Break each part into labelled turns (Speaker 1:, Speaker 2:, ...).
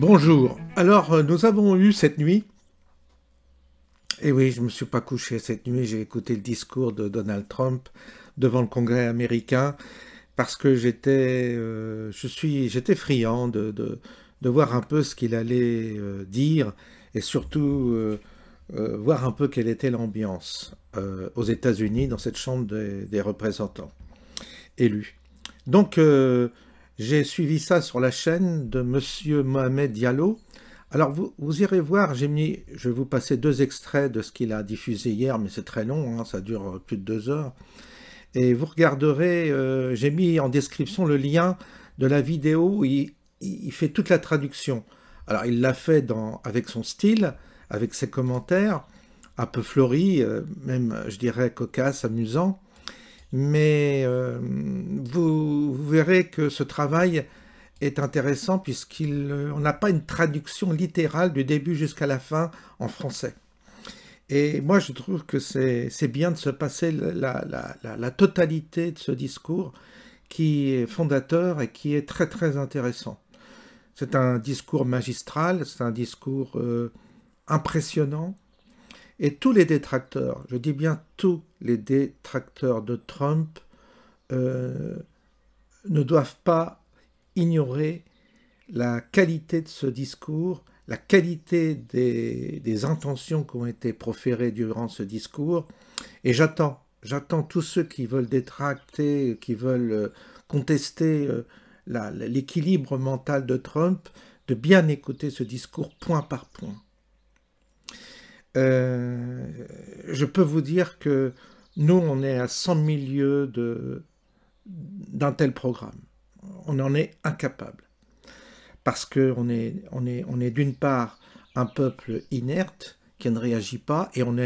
Speaker 1: Bonjour. Alors, nous avons eu cette nuit, et oui, je ne me suis pas couché cette nuit, j'ai écouté le discours de Donald Trump devant le Congrès américain, parce que j'étais friand de voir un peu ce qu'il allait dire, et surtout voir un peu quelle était l'ambiance aux États-Unis dans cette Chambre des représentants élus. Donc, j'ai suivi ça sur la chaîne de Monsieur Mohamed Diallo. Alors, vous irez voir, je vais vous passer 2 extraits de ce qu'il a diffusé hier, mais c'est très long, hein, ça dure plus de 2 heures. Et vous regarderez, j'ai mis en description le lien de la vidéo où il fait toute la traduction. Alors, il l'a fait avec son style, avec ses commentaires, un peu fleuris, même, je dirais, cocasse, amusant. Mais vous verrez que ce travail est intéressant puisqu'on n'a pas une traduction littérale du début jusqu'à la fin en français. Et moi, je trouve que c'est bien de se passer la totalité de ce discours qui est fondateur et qui est très très intéressant. C'est un discours magistral, c'est un discours impressionnant. Et tous les détracteurs, je dis bien tous les détracteurs de Trump, ne doivent pas ignorer la qualité de ce discours, la qualité des intentions qui ont été proférées durant ce discours. Et j'attends tous ceux qui veulent détracter, qui veulent contester l'équilibre mental de Trump, de bien écouter ce discours point par point. Je peux vous dire que nous, on est à 100 000 lieues d'un tel programme. On en est incapable. Parce qu'on est d'une part un peuple inerte qui ne réagit pas, et on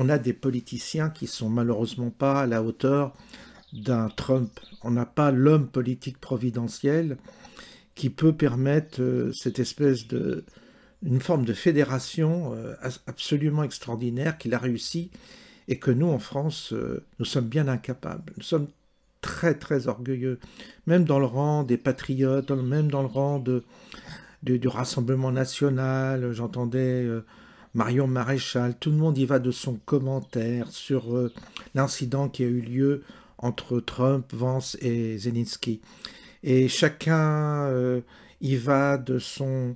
Speaker 1: a des politiciens qui sont malheureusement pas à la hauteur d'un Trump. On n'a pas l'homme politique providentiel qui peut permettre cette espèce une forme de fédération absolument extraordinaire qu'il a réussi et que nous, en France, nous sommes bien incapables. Nous sommes très, très orgueilleux, même dans le rang des patriotes, même dans le rang du Rassemblement national. J'entendais Marion Maréchal, tout le monde y va de son commentaire sur l'incident qui a eu lieu entre Trump, Vance et Zelensky. Et chacun y va de sa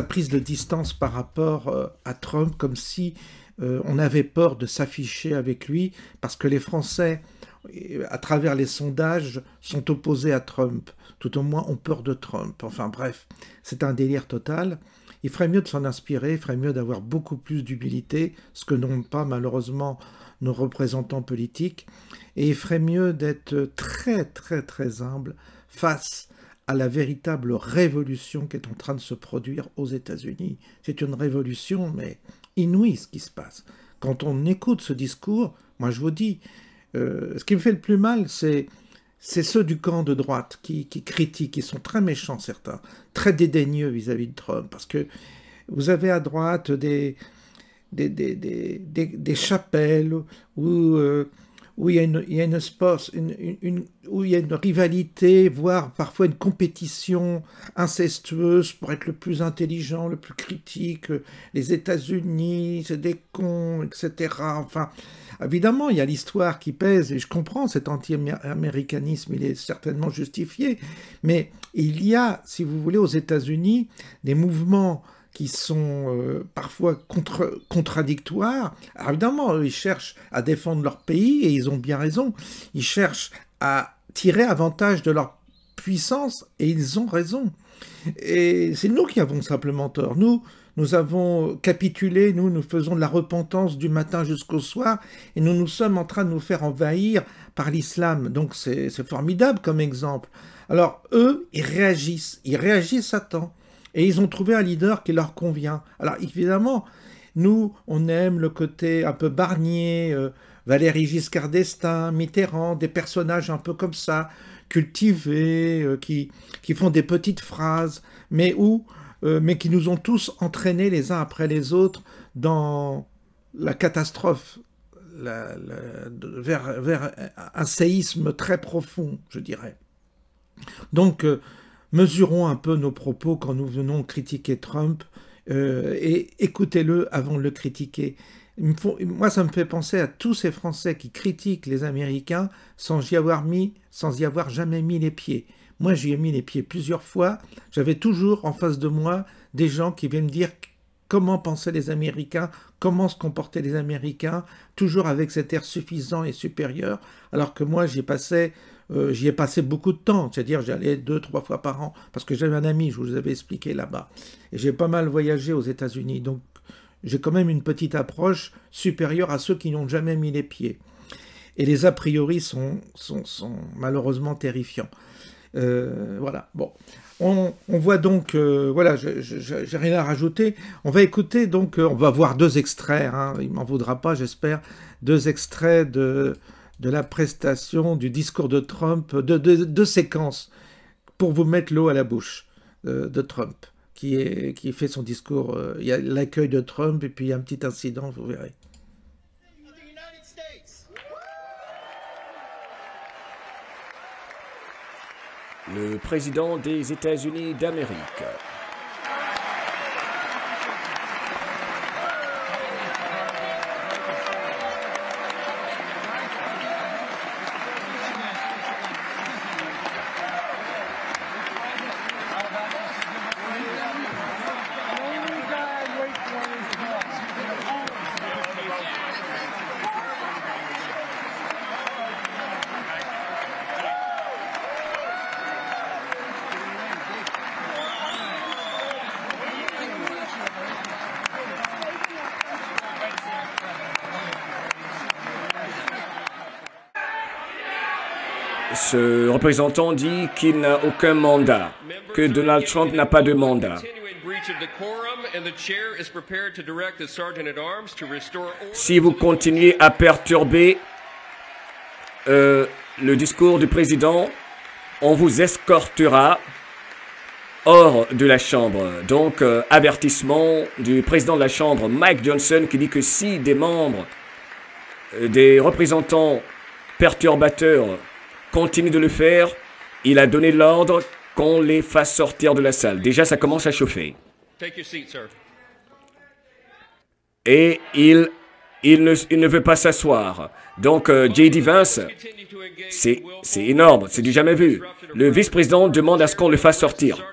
Speaker 1: prise de distance par rapport à Trump, comme si on avait peur de s'afficher avec lui, parce que les Français, à travers les sondages, sont opposés à Trump, tout au moins ont peur de Trump. Enfin bref, c'est un délire total. Il ferait mieux de s'en inspirer, il ferait mieux d'avoir beaucoup plus d'humilité, ce que n'ont pas malheureusement nos représentants politiques, et il ferait mieux d'être très très très humble face à la véritable révolution qui est en train de se produire aux États-Unis. C'est une révolution, mais inouïe ce qui se passe. Quand on écoute ce discours, moi je vous dis, ce qui me fait le plus mal, c'est ceux du camp de droite qui critiquent, qui sont très méchants certains, très dédaigneux vis-à-vis de Trump, parce que vous avez à droite des chapelles où il y a une rivalité, voire parfois une compétition incestueuse pour être le plus intelligent, le plus critique. Les États-Unis, c'est des cons, etc. Enfin, évidemment, il y a l'histoire qui pèse, et je comprends cet anti-américanisme, il est certainement justifié, mais il y a, si vous voulez, aux États-Unis, des mouvements qui sont parfois contradictoires. Alors évidemment, eux, ils cherchent à défendre leur pays, et ils ont bien raison. Ils cherchent à tirer avantage de leur puissance, et ils ont raison. Et c'est nous qui avons simplement tort. Nous avons capitulé, nous faisons de la repentance du matin jusqu'au soir, et nous sommes en train de nous faire envahir par l'islam. Donc c'est formidable comme exemple. Alors eux, ils réagissent à temps. Et ils ont trouvé un leader qui leur convient. Alors évidemment, nous, on aime le côté un peu Barnier, Valéry Giscard d'Estaing, Mitterrand, des personnages un peu comme ça, cultivés, qui font des petites phrases, mais qui nous ont tous entraînés les uns après les autres dans la catastrophe, vers un séisme très profond, je dirais. Donc, mesurons un peu nos propos quand nous venons critiquer Trump et écoutez-le avant de le critiquer. Moi, ça me fait penser à tous ces Français qui critiquent les Américains sans y avoir jamais mis les pieds. Moi, j'y ai mis les pieds plusieurs fois. J'avais toujours en face de moi des gens qui viennent me dire comment pensaient les Américains, comment se comportaient les Américains, toujours avec cet air suffisant et supérieur, alors que moi, j'y ai passé beaucoup de temps, c'est-à-dire j'allais 2-3 fois par an, parce que j'avais un ami, je vous avais expliqué là-bas, et j'ai pas mal voyagé aux États-Unis, donc j'ai quand même une petite approche supérieure à ceux qui n'ont jamais mis les pieds. Et les a priori sont malheureusement terrifiants. Voilà, bon. On voit donc, voilà, j'ai rien à rajouter. On va écouter, donc, on va voir 2 extraits, hein, il m'en voudra pas, j'espère, 2 extraits de la prestation, du discours de Trump, 2 séquences, pour vous mettre l'eau à la bouche de Trump, qui fait son discours. Il y a l'accueil de Trump, et puis il y a un petit incident, vous verrez.
Speaker 2: Le président des États-Unis d'Amérique. Ce représentant dit qu'il n'a aucun mandat, que Donald Trump n'a pas de mandat. Si vous continuez à perturber le discours du président, on vous escortera hors de la Chambre. Donc, avertissement du président de la Chambre, Mike Johnson, qui dit que si des membres, des représentants perturbateurs continue de le faire, il a donné l'ordre qu'on les fasse sortir de la salle. Déjà, ça commence à chauffer. Et il ne veut pas s'asseoir. Donc, J.D. Vance, c'est énorme, c'est du jamais vu. Le vice-président demande à ce qu'on le fasse sortir.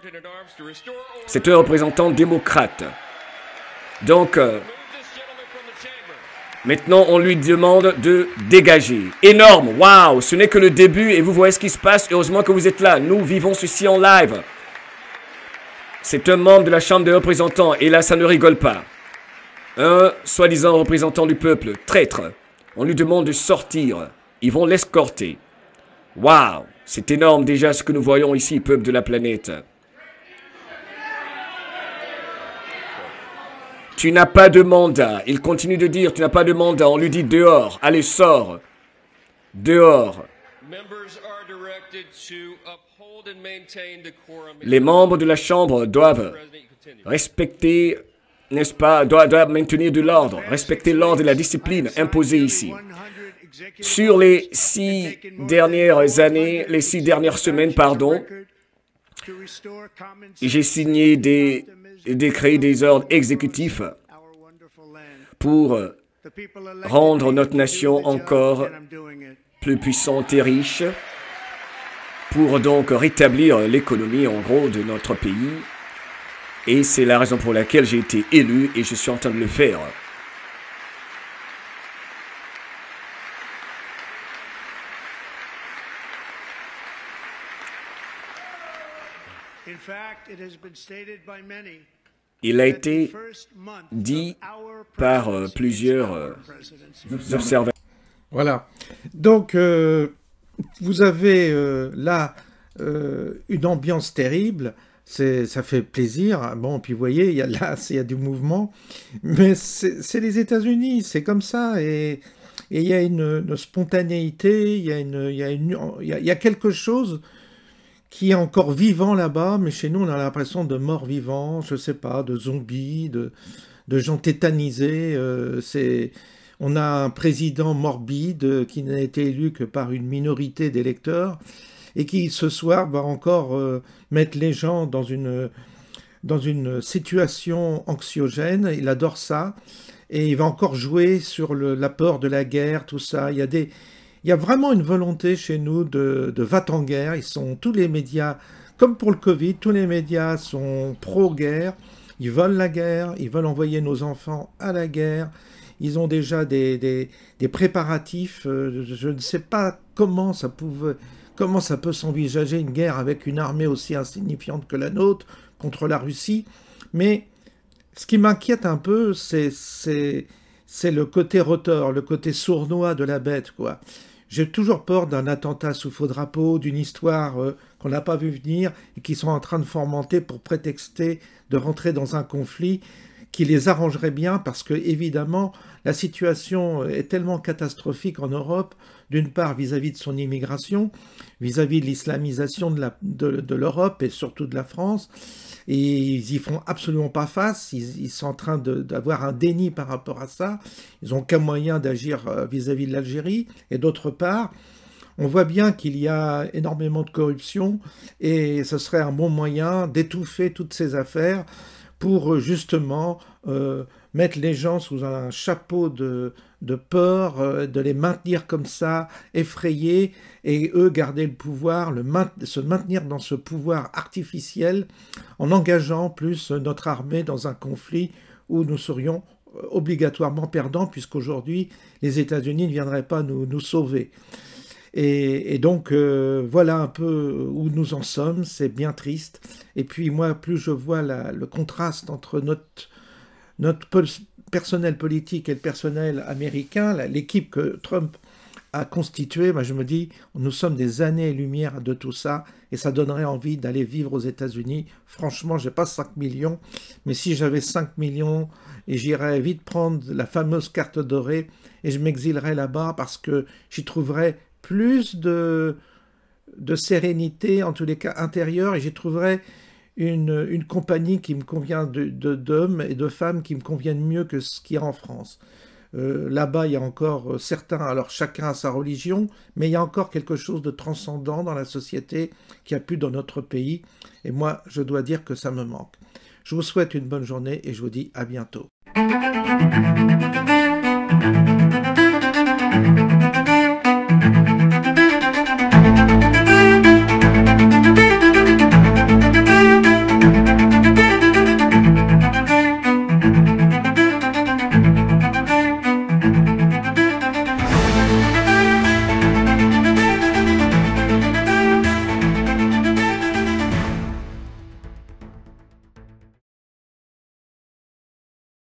Speaker 2: C'est un représentant démocrate. Donc, maintenant, on lui demande de dégager. Énorme, waouh, ce n'est que le début et vous voyez ce qui se passe. Heureusement que vous êtes là, nous vivons ceci en live. C'est un membre de la Chambre des représentants et là, ça ne rigole pas. Un soi-disant représentant du peuple, traître. On lui demande de sortir. Ils vont l'escorter. Waouh, c'est énorme déjà ce que nous voyons ici, peuple de la planète. Tu n'as pas de mandat. Il continue de dire, tu n'as pas de mandat. On lui dit dehors. Allez, sors. Dehors. Les membres de la Chambre doivent respecter, n'est-ce pas, doivent maintenir de l'ordre, respecter l'ordre et la discipline imposée ici. Sur les 6 dernières années, les 6 dernières semaines, pardon, j'ai signé des décrets, des ordres exécutifs pour rendre notre nation encore plus puissante et riche, pour donc rétablir l'économie en gros de notre pays. Et c'est la raison pour laquelle j'ai été élu et je suis en train de le faire. Il a été dit par plusieurs observateurs.
Speaker 1: Voilà. Donc, vous avez là une ambiance terrible. Ça fait plaisir. Bon, puis vous voyez, il y a du mouvement. Mais c'est les États-Unis, c'est comme ça. Et Et il y a une spontanéité, il y a quelque chose qui est encore vivant là-bas, mais chez nous, on a l'impression de morts vivants, je sais pas, de zombies, de gens tétanisés. On a un président morbide qui n'a été élu que par une minorité d'électeurs et qui, ce soir, va encore mettre les gens dans une situation anxiogène. Il adore ça. Et il va encore jouer sur la peur de la guerre, tout ça. Il y a vraiment une volonté chez nous de va-t-en-guerre. Tous les médias, comme pour le Covid, tous les médias sont pro-guerre. Ils veulent la guerre, ils veulent envoyer nos enfants à la guerre. Ils ont déjà des préparatifs. Je ne sais pas comment ça peut s'envisager une guerre avec une armée aussi insignifiante que la nôtre contre la Russie. Mais ce qui m'inquiète un peu, c'est le côté rotor, le côté sournois de la bête, quoi. J'ai toujours peur d'un attentat sous faux drapeau, d'une histoire qu'on n'a pas vu venir et qui sont en train de fomenter pour prétexter de rentrer dans un conflit qui les arrangerait bien parce que, évidemment, la situation est tellement catastrophique en Europe, d'une part vis-à-vis de son immigration, vis-à-vis de l'islamisation de l'Europe et surtout de la France, et ils y font absolument pas face, ils sont en train d'avoir un déni par rapport à ça, ils n'ont qu'un moyen d'agir vis-à-vis de l'Algérie, et d'autre part, on voit bien qu'il y a énormément de corruption, et ce serait un bon moyen d'étouffer toutes ces affaires pour justement mettre les gens sous un chapeau de peur, de les maintenir comme ça, effrayés, et eux garder le pouvoir, se maintenir dans ce pouvoir artificiel, en engageant plus notre armée dans un conflit où nous serions obligatoirement perdants, puisqu'aujourd'hui, les États-Unis ne viendraient pas nous sauver. Et donc, voilà un peu où nous en sommes, c'est bien triste. Et puis moi, plus je vois le contraste entre notre personnel politique et le personnel américain, l'équipe que Trump a constituée, je me dis, nous sommes des années-lumière de tout ça, et ça donnerait envie d'aller vivre aux États-Unis. Franchement, j'ai pas 5 millions, mais si j'avais 5 millions, et j'irais vite prendre la fameuse carte dorée, et je m'exilerais là-bas parce que j'y trouverais plus de sérénité, en tous les cas intérieure, et j'y trouverais une compagnie qui me convient d'hommes et de femmes qui me conviennent mieux que ce qu'il y a en France. Là-bas, il y a encore certains, alors chacun a sa religion, mais il y a encore quelque chose de transcendant dans la société qu'il n'y a plus dans notre pays, et moi, je dois dire que ça me manque. Je vous souhaite une bonne journée et je vous dis à bientôt.